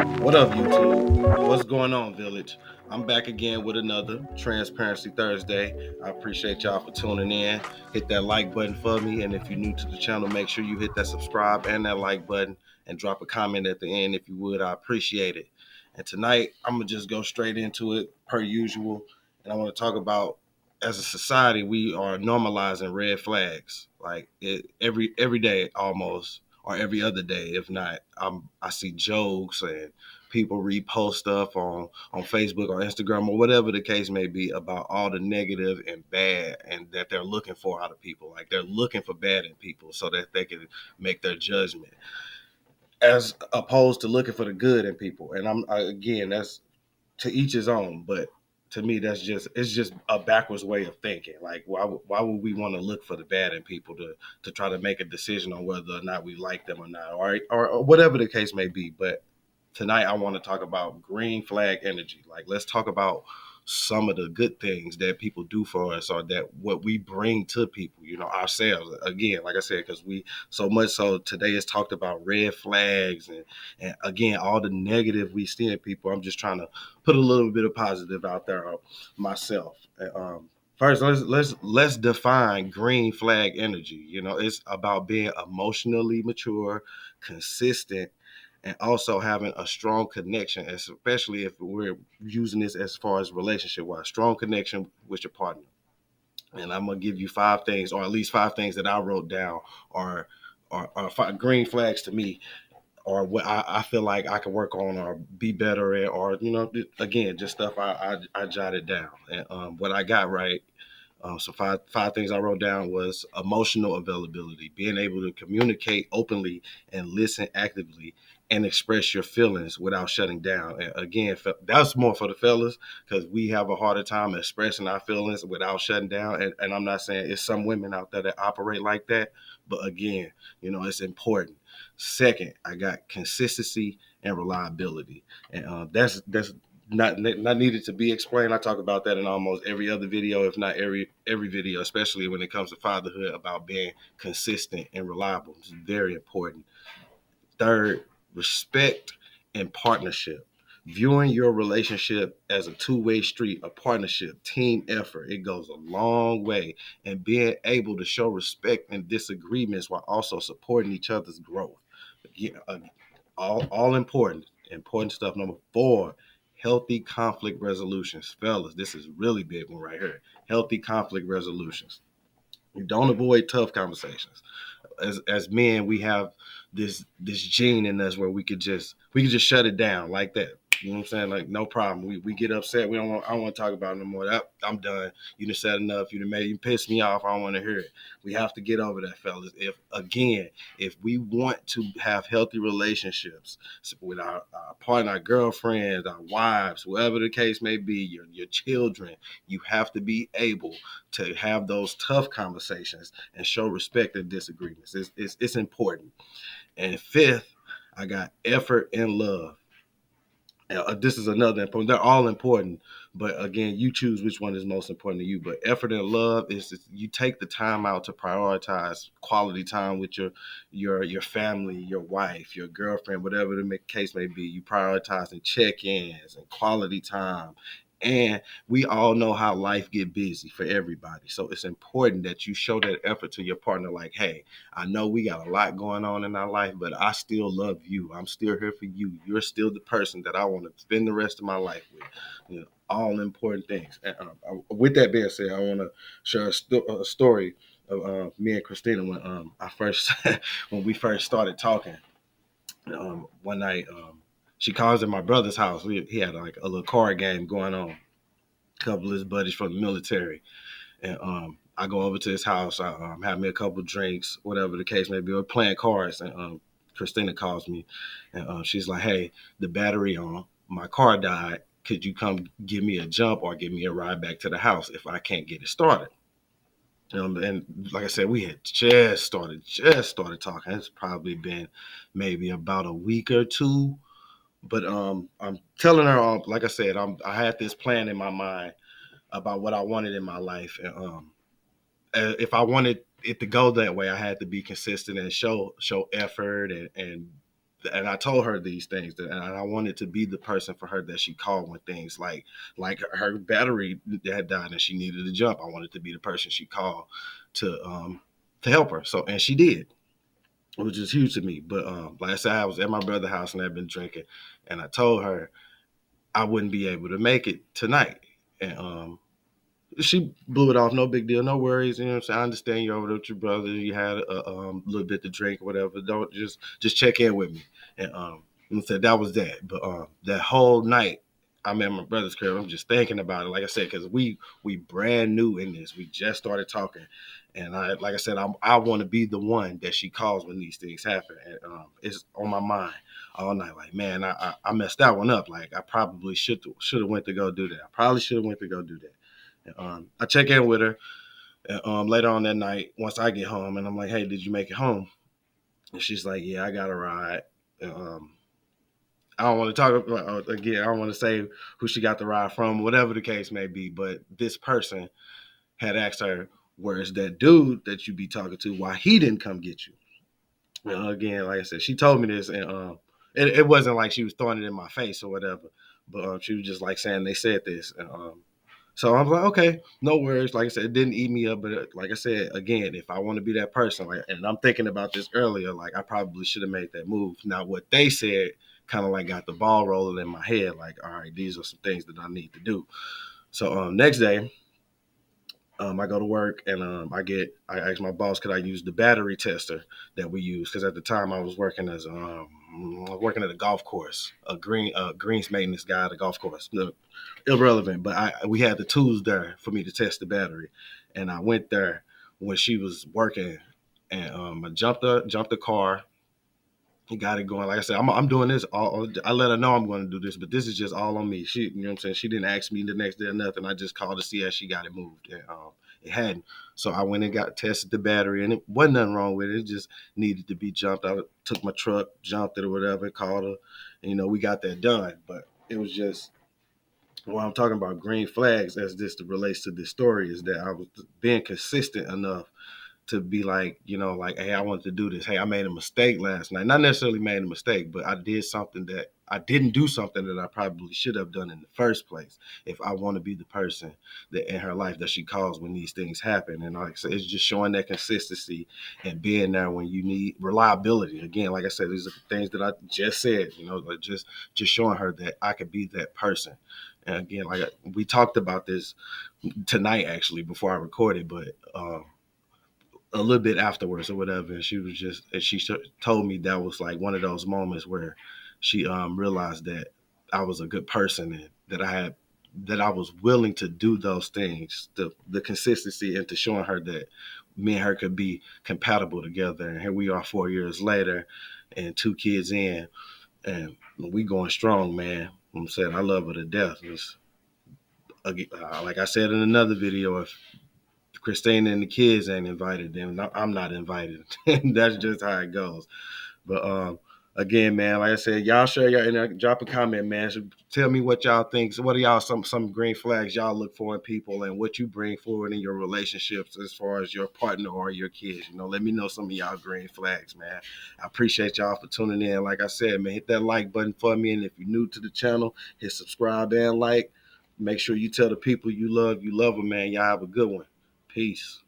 What up, YouTube? What's going on, Village? I'm back again with another Transparency Thursday. I appreciate y'all for tuning in. Hit that like button for me, and if you're new to the channel, make sure you hit that subscribe and that like button, and drop a comment at the end if you would. I appreciate it. And tonight, I'm gonna just go straight into it, per usual, and I want to talk about, as a society, we are normalizing red flags, like every day almost, or every other day, if not. I see jokes and people repost stuff on Facebook or Instagram or whatever the case may be about all the negative and bad and that they're looking for out of people. Like they're looking for bad in people so that they can make their judgment, as opposed to looking for the good in people. And again, that's to each his own, but to me, it's just a backwards way of thinking. Like, why would we want to look for the bad in people to try to make a decision on whether or not we like them or not, or whatever the case may be. But tonight, I want to talk about green flag energy. Like, let's talk about some of the good things that people do for us, or that what we bring to people, ourselves. Again, like I said, because we so much so today is talked about red flags and again all the negative we see in people. I'm just trying to put a little bit of positive out there myself. First, let's define green flag energy. It's about being emotionally mature, consistent, and also having a strong connection, especially if we're using this as far as relationship wise, strong connection with your partner. And I'm gonna give you five things, or at least five things that I wrote down, or or five green flags to me, or what I feel like I can work on or be better at, or again, just stuff I jotted down. And what I got right. So five things I wrote down was emotional availability, being able to communicate openly and listen actively and express your feelings without shutting down. And again, that's more for the fellas, because we have a harder time expressing our feelings without shutting down. And I'm not saying it's some women out there that operate like that, but again, it's important. Second, I got consistency and reliability, and that's not needed to be explained. I talk about that in almost every other video, if not every video, especially when it comes to fatherhood, about being consistent and reliable. It's very important. Third, respect and partnership. Viewing your relationship as a two-way street, a partnership, team effort, it goes a long way. And being able to show respect in disagreements while also supporting each other's growth. Yeah, all important stuff. Number four, healthy conflict resolutions. Fellas, this is really big one right here. Healthy conflict resolutions. You don't avoid tough conversations. As men, we have this gene in us where we could just shut it down like that. You know what I'm saying? Like, no problem. We get upset. I don't want to talk about it no more. I'm done. You done said enough. You piss me off. I don't want to hear it. We have to get over that, fellas. If we want to have healthy relationships with our partner, our girlfriends, our wives, whoever the case may be, your children, you have to be able to have those tough conversations and show respect in disagreements. It's important. And fifth, I got effort and love. This is another important. They're all important, but again, you choose which one is most important to you. But effort and love is you take the time out to prioritize quality time with your family, your wife, your girlfriend, whatever the case may be. You prioritizing check-ins and quality time. And we all know how life get busy for everybody. So it's important that you show that effort to your partner. Like, hey, I know we got a lot going on in our life, but I still love you. I'm still here for you. You're still the person that I want to spend the rest of my life with. All important things. And, with that being said, I want to share a story of me and Christina when I first when we first started talking. One night, she calls at my brother's house. He had like a little card game going on. A couple of his buddies from the military, and I go over to his house. I have me a couple drinks, whatever the case may be. We're playing cards, and Christina calls me, and she's like, "Hey, the battery on my car died. Could you come give me a jump or give me a ride back to the house if I can't get it started?" And like I said, we had just started talking. It's probably been maybe about a week or two. But I'm telling her, like I said, I had this plan in my mind about what I wanted in my life, and if I wanted it to go that way, I had to be consistent and show effort and and I told her these things, and I wanted to be the person for her that she called when things like her battery had died and she needed to jump. I wanted to be the person she called to help her. So, and she did, which is huge to me. But like I said, I was at my brother's house and I'd been drinking, and I told her I wouldn't be able to make it tonight, and she blew it off. No big deal. No worries. You know what I'm saying? I understand you're over there with your brother. You had a little bit to drink or whatever. Don't just check in with me. And said that was that. But that whole night, I'm at my brother's crib. I'm just thinking about it. Like I said, because we brand new in this. We just started talking. And like I said, I want to be the one that she calls when these things happen. And it's on my mind all night. Like, man, I messed that one up. Like, I probably should have went to go do that. I probably should have went to go do that. I check in with her later on that night once I get home, and I'm like, "Hey, did you make it home?" And she's like, "Yeah, I got a ride." I don't want to talk about again. I don't want to say who she got the ride from, whatever the case may be. But this person had asked her, "Where's that dude that you be talking to? Why he didn't come get you?" Again, like I said, she told me this, and it wasn't like she was throwing it in my face or whatever, but she was just like saying they said this, and so I was like, okay, no worries. Like I said, it didn't eat me up, but like I said, again, if I want to be that person, like, and I'm thinking about this earlier, like I probably should have made that move. Now, what they said kind of like got the ball rolling in my head, like, all right, these are some things that I need to do. So next day, I go to work and I asked my boss, could I use the battery tester that we use? Because at the time I was working as working at a golf course, a greens maintenance guy at a golf course. No, irrelevant, but we had the tools there for me to test the battery, and I went there when she was working, and I jumped the car. He got it going. Like I said, I'm doing this all. I let her know I'm going to do this, but this is just all on me. She, you know what I'm saying? She didn't ask me the next day or nothing. I just called to see how she got it moved, and it hadn't. So I went and got tested the battery, and it wasn't nothing wrong with it. It just needed to be jumped. I took my truck, jumped it or whatever, called her, and we got that done. But it was just what I'm talking about green flags as this relates to this story is that I was being consistent enough to be like, like, hey, I wanted to do this. Hey, I made a mistake last night. Not necessarily made a mistake, but I did something that I didn't do something that I probably should have done in the first place. If I want to be the person that in her life that she calls when these things happen. And like I said, it's just showing that consistency and being there when you need reliability. Again, like I said, these are the things that I just said, like just showing her that I could be that person. And again, like we talked about this tonight, actually, before I recorded, but a little bit afterwards or whatever, and she told me that was like one of those moments where she realized that I was a good person and that I was willing to do those things, the consistency, and to showing her that me and her could be compatible together. And here we are 4 years later and 2 kids in, and we going strong, man. I'm saying I love her to death. Like I said in another video, if Christina and the kids ain't invited, then I'm not invited. That's just how it goes. But again, man, like I said, y'all share drop a comment, man. So tell me what y'all think. So what are y'all some green flags y'all look for in people, and what you bring forward in your relationships as far as your partner or your kids? Let me know some of y'all green flags, man. I appreciate y'all for tuning in. Like I said, man, hit that like button for me, and if you're new to the channel, hit subscribe and like. Make sure you tell the people you love them, man. Y'all have a good one. Peace.